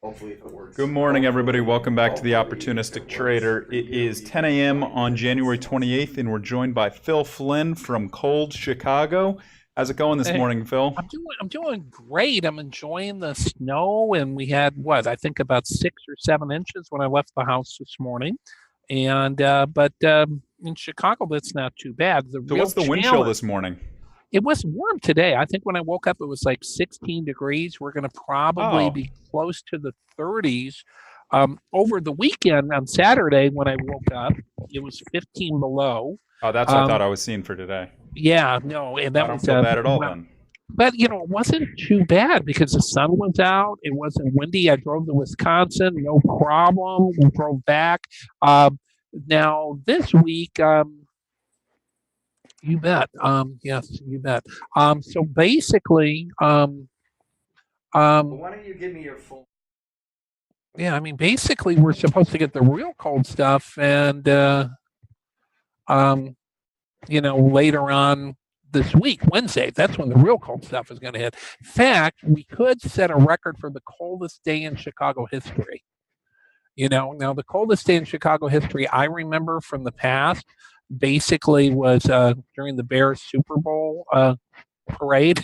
Hopefully, if it works. Good morning, everybody. Welcome back to the Opportunistic Trader. It is 10 a.m. on January 28th, and we're joined by Phil Flynn from cold Chicago. How's it going this Hey, morning, Phil? I'm doing great. I'm enjoying the snow, and we had what I think about 6 or 7 inches when I left the house this morning. And but in Chicago, that's not too bad. The So, real what's the wind chill challenge, this morning? it was warm today. I think when I woke up, it was like 16 degrees. We're going to probably Oh, be close to the 30s. Over the weekend on Saturday, when I woke up, it was 15 below. oh, that's what I thought Um, I was seeing for today. yeah, no, and I that don't was feel bad at all well, then. but it wasn't too bad because the sun was out. It wasn't windy. I drove to Wisconsin, no problem. We drove back. Um, Now this week, you bet. Yes, you bet. So basically, But um, why don't you give me your full? yeah, I mean, basically, we're supposed to get the real cold stuff, and um, later on this week, Wednesday, that's when the real cold stuff is going to hit. In fact, we could set a record for the coldest day in Chicago history. Now the coldest day in Chicago history I remember from the past basically was during the Bears Super Bowl parade.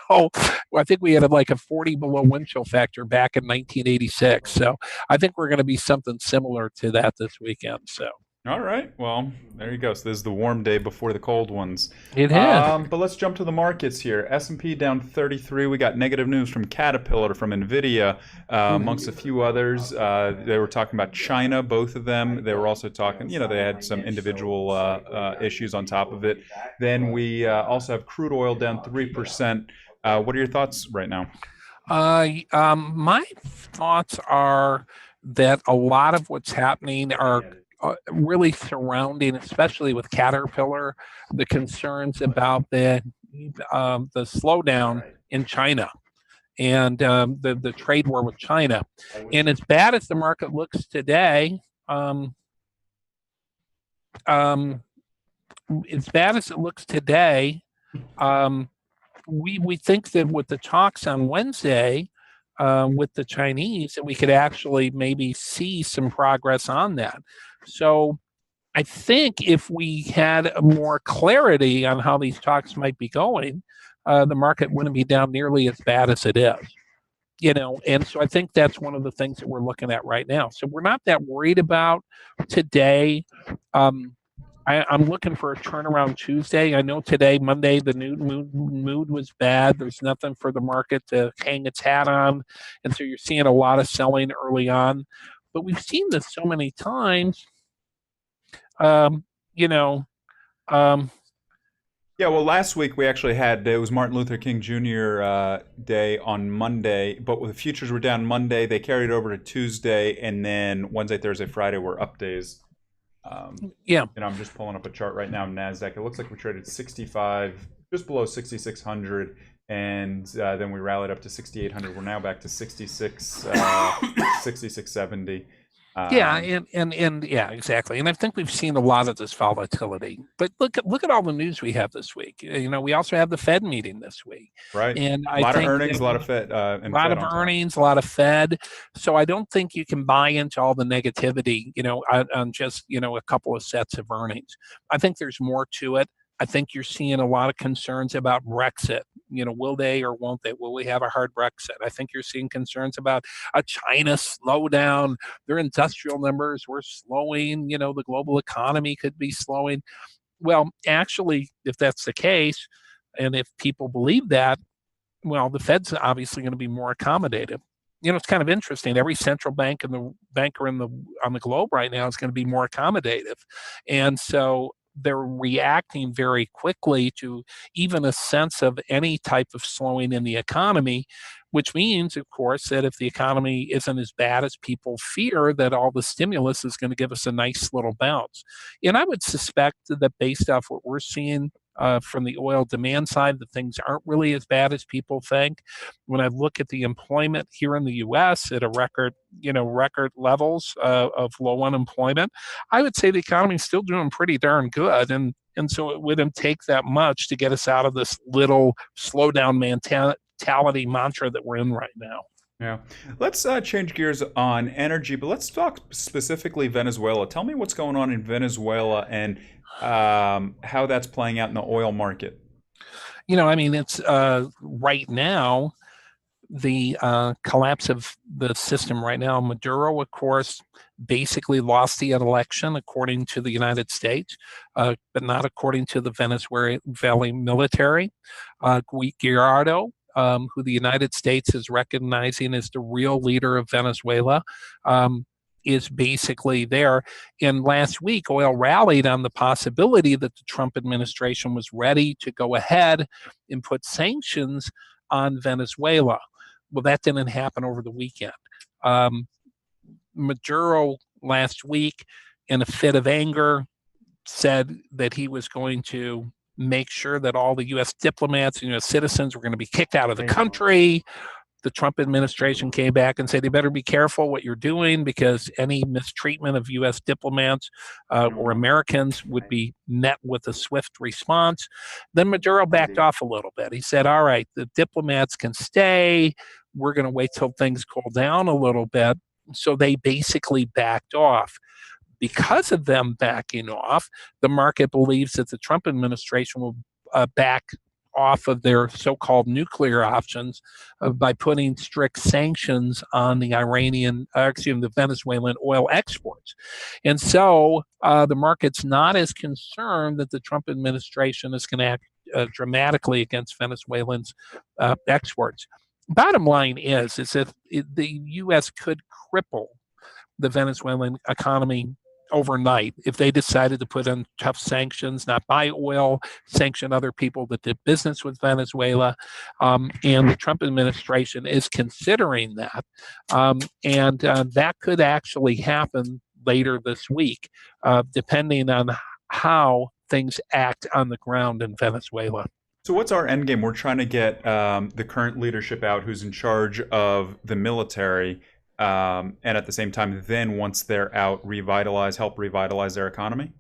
I think we had like a 40 below wind chill factor back in 1986. So I think we're going to be something similar to that this weekend. So All right. Well, there you go. So this is the warm day before the cold ones. it is. But let's jump to the markets here. S&P down 33. We got negative news from Caterpillar, from Nvidia, amongst a few others. They were talking about China, both of them. They were also talking, they had some individual issues on top of it. Then we also have crude oil down 3%. What are your thoughts right now? My thoughts are that a lot of what's happening are really surrounding, especially with Caterpillar, the concerns about the slowdown in China and the trade war with China. And as bad as the market looks today, um, um, as bad as it looks today, um, we think that with the talks on Wednesday with the Chinese, that we could actually maybe see some progress on that. So I think if we had more clarity on how these talks might be going, the market wouldn't be down nearly as bad as it is. And so I think that's one of the things that we're looking at right now. So we're not that worried about today. Um, I'm looking for a turnaround Tuesday. I know today, Monday, the mood was bad. There's nothing for the market to hang its hat on. And so you're seeing a lot of selling early on. But we've seen this so many times. Um, you know, um, Yeah, well, last week we actually had, it was Martin Luther King Jr. Day on Monday, but the futures were down Monday. They carried over to Tuesday, and then Wednesday, Thursday, Friday were up days. yeah, I'm just pulling up a chart right now. Nasdaq. It looks like we traded 65, just below 6,600, and then we rallied up to 6,800. We're now back to 66, 6670. yeah, Um, and yeah, exactly. And I think we've seen a lot of this volatility. But look at all the news we have this week. We also have the Fed meeting this week, right. and A I lot of think earnings, that a lot of Fed, a and lot Fed of on top. earnings, a lot of Fed. So I don't think you can buy into all the negativity, on just a couple of sets of earnings. I think there's more to it. I think you're seeing a lot of concerns about Brexit. Will they or won't they? Will we have a hard Brexit? I think you're seeing concerns about a China slowdown. Their industrial numbers were slowing. The global economy could be slowing. Well, actually, if that's the case, and if people believe that, well, the Fed's obviously going to be more accommodative. It's kind of interesting. Every central bank and the banker on the globe right now is going to be more accommodative, and so they're reacting very quickly to even a sense of any type of slowing in the economy, which means, of course, that if the economy isn't as bad as people fear, that all the stimulus is going to give us a nice little bounce. And I would suspect that based off what we're seeing from the oil demand side, that things aren't really as bad as people think. When I look at the employment here in the U.S. at a record levels of low unemployment, I would say the economy is still doing pretty darn good, and so it wouldn't take that much to get us out of this little slowdown mentality mantra that we're in right now. Yeah. Let's change gears on energy, but let's talk specifically Venezuela. Tell me what's going on in Venezuela and how that's playing out in the oil market. I mean, it's right now the collapse of the system right now. Maduro, of course, basically lost the election according to the United States, but not according to the Venezuelan military. Guaido, who the United States is recognizing as the real leader of Venezuela, is basically there. And last week, oil rallied on the possibility that the Trump administration was ready to go ahead and put sanctions on Venezuela. Well, that didn't happen over the weekend. Maduro last week, in a fit of anger, said that he was going to make sure that all the U.S. diplomats and U.S. citizens were going to be kicked out of the country. The Trump administration came back and said, you better be careful what you're doing because any mistreatment of U.S. diplomats or Americans would be met with a swift response. Then Maduro backed off a little bit. He said, all right, the diplomats can stay. We're going to wait till things cool down a little bit. So they basically backed off. Because of them backing off, the market believes that the Trump administration will back off of their so-called nuclear options by putting strict sanctions on the the Venezuelan oil exports. And so the market's not as concerned that the Trump administration is going to act dramatically against Venezuelans' exports. Bottom line is that the U.S. could cripple the Venezuelan economy overnight if they decided to put in tough sanctions, not buy oil, sanction other people that did business with Venezuela. And the Trump administration is considering that. And that could actually happen later this week, depending on how things act on the ground in Venezuela. So what's our end game? We're trying to get the current leadership out who's in charge of the military, and at the same time, then once they're out, help revitalize their economy?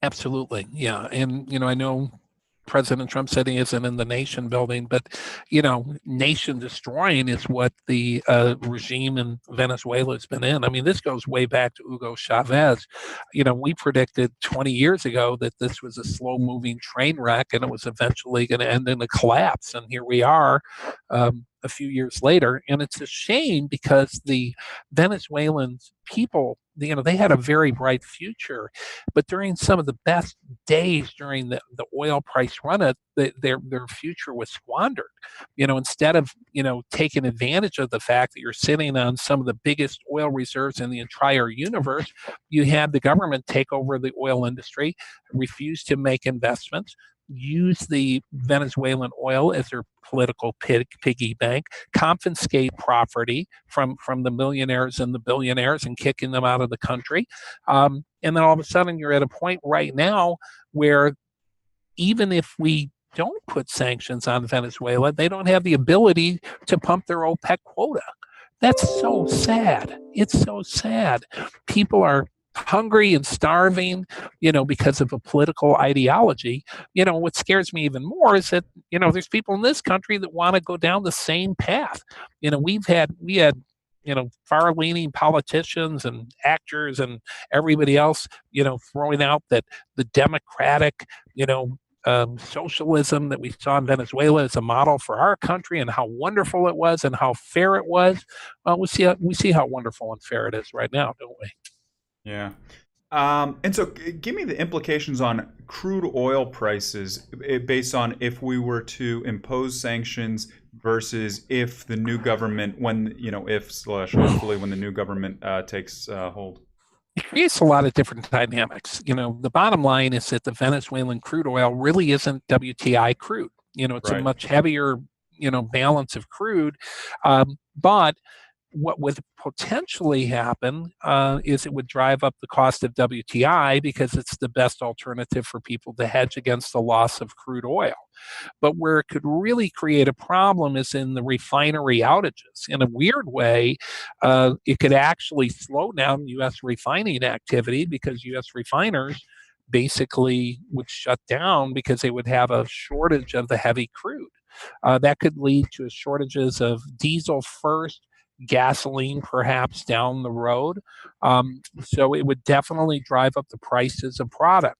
Absolutely. Yeah. And, I know President Trump said he isn't in the nation building, but nation destroying is what the regime in Venezuela has been in. I mean, this goes way back to Hugo Chavez. We predicted 20 years ago that this was a slow moving train wreck and it was eventually going to end in a collapse. And here we are. A few years later, and it's a shame because the Venezuelan people, they had a very bright future, but during some of the best days during the oil price run up, their future was squandered. Instead of taking advantage of the fact that you're sitting on some of the biggest oil reserves in the entire universe, you had the government take over the oil industry, refuse to make investments, use the Venezuelan oil as their political piggy bank, confiscate property from the millionaires and the billionaires and kicking them out of the country. And then all of a sudden you're at a point right now where even if we don't put sanctions on Venezuela, they don't have the ability to pump their OPEC quota. That's so sad. It's so sad. People are hungry and starving, because of a political ideology. What scares me even more is that, there's people in this country that want to go down the same path. We had far-leaning politicians and actors and everybody else, throwing out that the democratic, socialism that we saw in Venezuela is a model for our country and how wonderful it was and how fair it was. Well, we see how wonderful and fair it is right now, don't we? Yeah. And so give me the implications on crude oil prices based on if we were to impose sanctions versus if the new government, hopefully when the new government takes hold. It creates a lot of different dynamics. The bottom line is that the Venezuelan crude oil really isn't WTI crude. It's a much heavier, balance of crude. But what would potentially happen is it would drive up the cost of WTI because it's the best alternative for people to hedge against the loss of crude oil. But where it could really create a problem is in the refinery outages. In a weird way, it could actually slow down U.S. refining activity because U.S. refiners basically would shut down because they would have a shortage of the heavy crude. That could lead to shortages of diesel first, gasoline perhaps down the road. So it would definitely drive up the prices of product.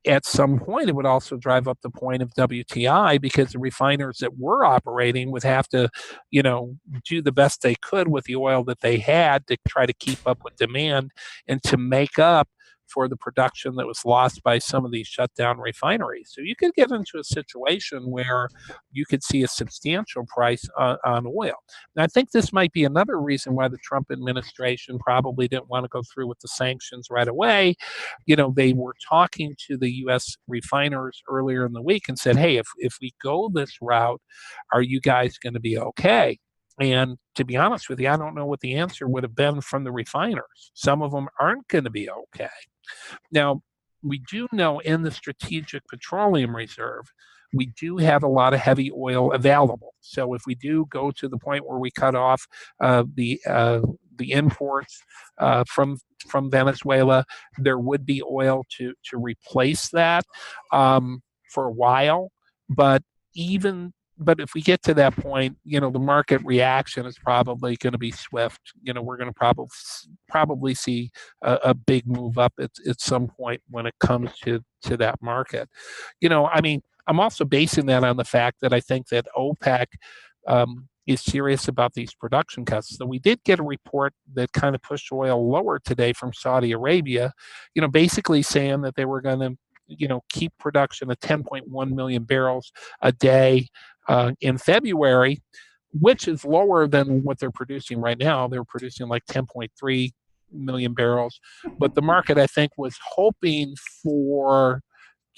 At some point, it would also drive up the point of WTI because the refiners that were operating would have to, do the best they could with the oil that they had to try to keep up with demand and to make up for the production that was lost by some of these shutdown refineries. So you could get into a situation where you could see a substantial price on oil. And I think this might be another reason why the Trump administration probably didn't want to go through with the sanctions right away. They were talking to the U.S. refiners earlier in the week and said, hey, if we go this route, are you guys going to be okay? And to be honest with you, I don't know what the answer would have been from the refiners. Some of them aren't going to be okay. Now, we do know in the Strategic Petroleum Reserve, we do have a lot of heavy oil available. So if we do go to the point where we cut off the imports from Venezuela, there would be oil to replace that for a while. But if we get to that point, the market reaction is probably going to be swift. We're going to probably see a big move up at some point when it comes to that market. I'm also basing that on the fact that I think that OPEC is serious about these production cuts. So we did get a report that kind of pushed oil lower today from Saudi Arabia, basically saying that they were going to keep production at 10.1 million barrels a day in February, which is lower than what they're producing right now. They're producing like 10.3 million barrels. But the market, I think, was hoping for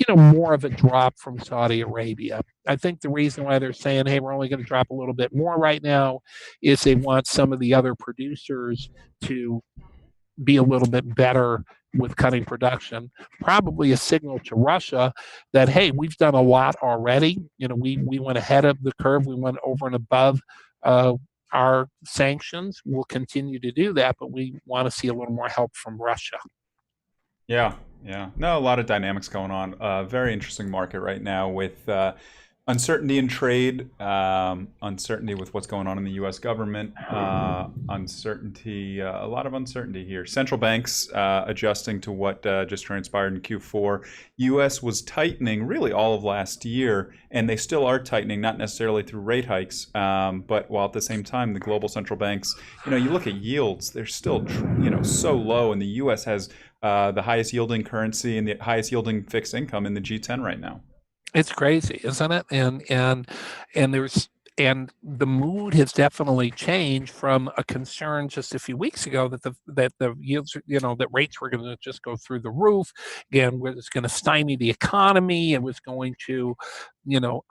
more of a drop from Saudi Arabia. I think the reason why they're saying, hey, we're only going to drop a little bit more right now is they want some of the other producers to be a little bit better with cutting production, probably a signal to Russia that, hey, we've done a lot already. We went ahead of the curve. We went over and above our sanctions. We'll continue to do that, but we want to see a little more help from Russia. Yeah, yeah. No, a lot of dynamics going on. Very interesting market right now with uncertainty in trade, uncertainty with what's going on in the U.S. government, uncertainty, a lot of uncertainty here. Central banks adjusting to what just transpired in Q4. U.S. was tightening really all of last year, and they still are tightening, not necessarily through rate hikes, but while at the same time, the global central banks, you look at yields, they're still, so low, and the U.S. has the highest yielding currency and the highest yielding fixed income in the G10 right now. It's crazy, isn't it? And the mood has definitely changed from a concern just a few weeks ago that the yields, that rates were going to just go through the roof. Again, it was going to stymie the economy. It was going to,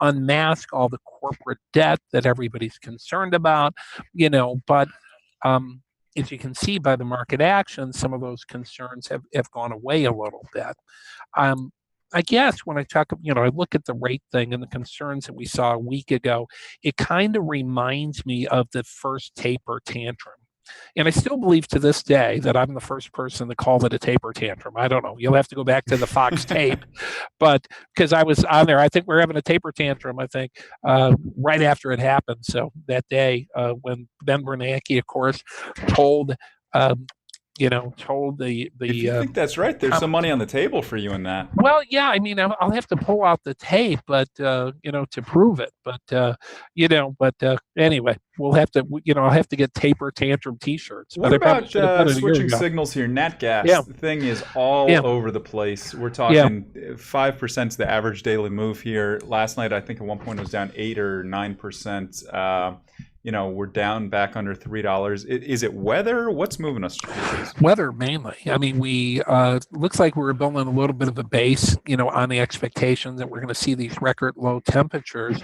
unmask all the corporate debt that everybody's concerned about. But as you can see by the market action, some of those concerns have gone away a little bit. I guess when I I look at the rate thing and the concerns that we saw a week ago, it kind of reminds me of the first taper tantrum. And I still believe to this day that I'm the first person that called it a taper tantrum. I don't know. You'll have to go back to the Fox tape, but because I was on there, I think we're having a taper tantrum, right after it happened. So that day when Ben Bernanke, of course, told the if you think that's right, there's some money on the table for you in that. Well, yeah, I'll have to pull out the tape, but to prove it. But anyway, we'll have to, I'll have to get taper tantrum T-shirts. What about switching signals here? Nat gas, the thing is all over the place. We're talking 5% is the average daily move here. Last night, I think at one point it was down 8 or 9%. We're down back under $3. Is it weather? What's moving us? Weather mainly. We looks like we're building a little bit of a base, on the expectation that we're going to see these record low temperatures.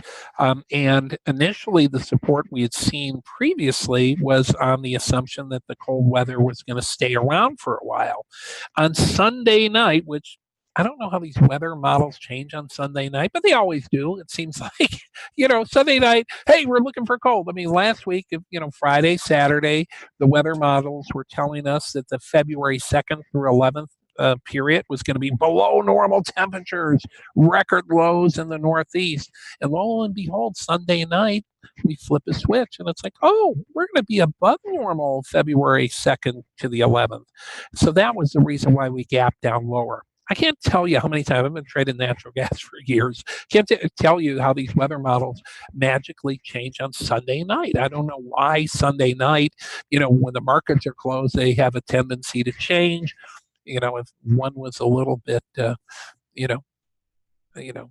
And initially, the support we had seen previously was on the assumption that the cold weather was going to stay around for a while. On Sunday night, which I don't know how these weather models change on Sunday night, but they always do. It seems like, Sunday night, hey, we're looking for cold. Last week, Friday, Saturday, the weather models were telling us that the February 2nd through 11th period was going to be below normal temperatures, record lows in the Northeast. And lo and behold, Sunday night, we flip a switch and it's like, oh, we're going to be above normal February 2nd to the 11th. So that was the reason why we gapped down lower. I can't tell you how many times I've been trading natural gas for years. Can't tell you how these weather models magically change on Sunday night. I don't know why Sunday night, when the markets are closed, they have a tendency to change. If one was a little bit, you know, you know,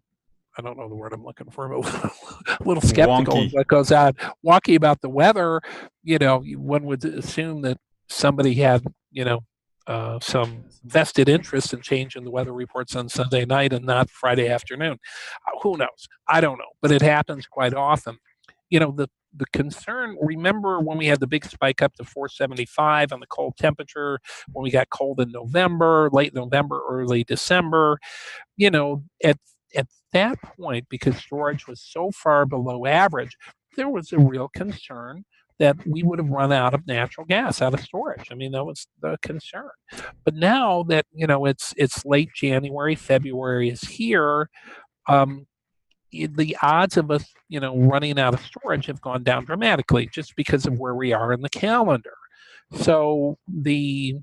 I don't know the word I'm looking for, but a little skeptical of Wonky. what goes on. Wonky about the weather, one would assume that somebody had, some vested interest in changing the weather reports on Sunday night and not Friday afternoon. Who knows? I don't know, but it happens quite often. The concern, remember when we had the big spike up to 475 on the cold temperature, when we got cold in November, late November, early December, at that point, because storage was so far below average, there was a real concern that we would have run out of natural gas, out of storage. I mean, that was the concern. But now that it's late January, February is here, the odds of us running out of storage have gone down dramatically just because of where we are in the calendar. So the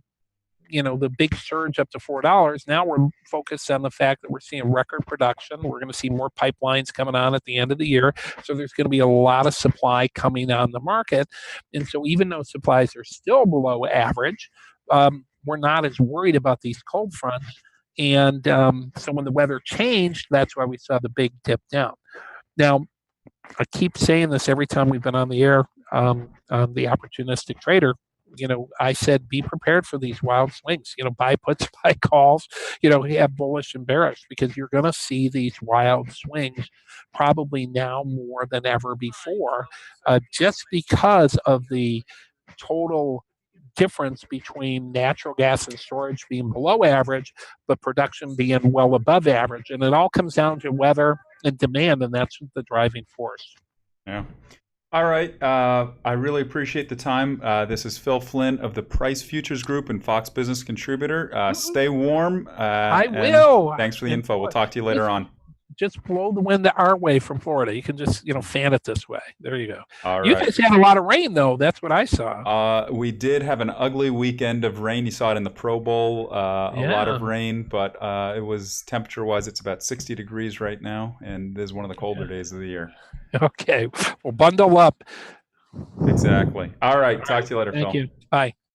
big surge up to $4. Now we're focused on the fact that we're seeing record production. We're going to see more pipelines coming on at the end of the year. So there's going to be a lot of supply coming on the market. And so even though supplies are still below average, we're not as worried about these cold fronts. And so when the weather changed, that's why we saw the big dip down. Now, I keep saying this every time we've been on the air on the Opportunistic Trader. I said, be prepared for these wild swings. Buy puts, buy calls. Have bullish and bearish, because you're going to see these wild swings probably now more than ever before, just because of the total difference between natural gas and storage being below average, but production being well above average. And it all comes down to weather and demand, and that's the driving force. Yeah. All right. I really appreciate the time. This is Phil Flynn of the Price Futures Group and Fox Business Contributor. Stay warm. I will. Thanks for the info. We'll talk to you later on. Just blow the wind our way from Florida. You can just, fan it this way. There you go. All right. You guys had a lot of rain, though. That's what I saw. We did have an ugly weekend of rain. You saw it in the Pro Bowl. A lot of rain, but it was temperature-wise, it's about 60 degrees right now, and this is one of the colder days of the year. Okay. Well, bundle up. Exactly. All right. Talk to you later, Phil. Thank you. Bye.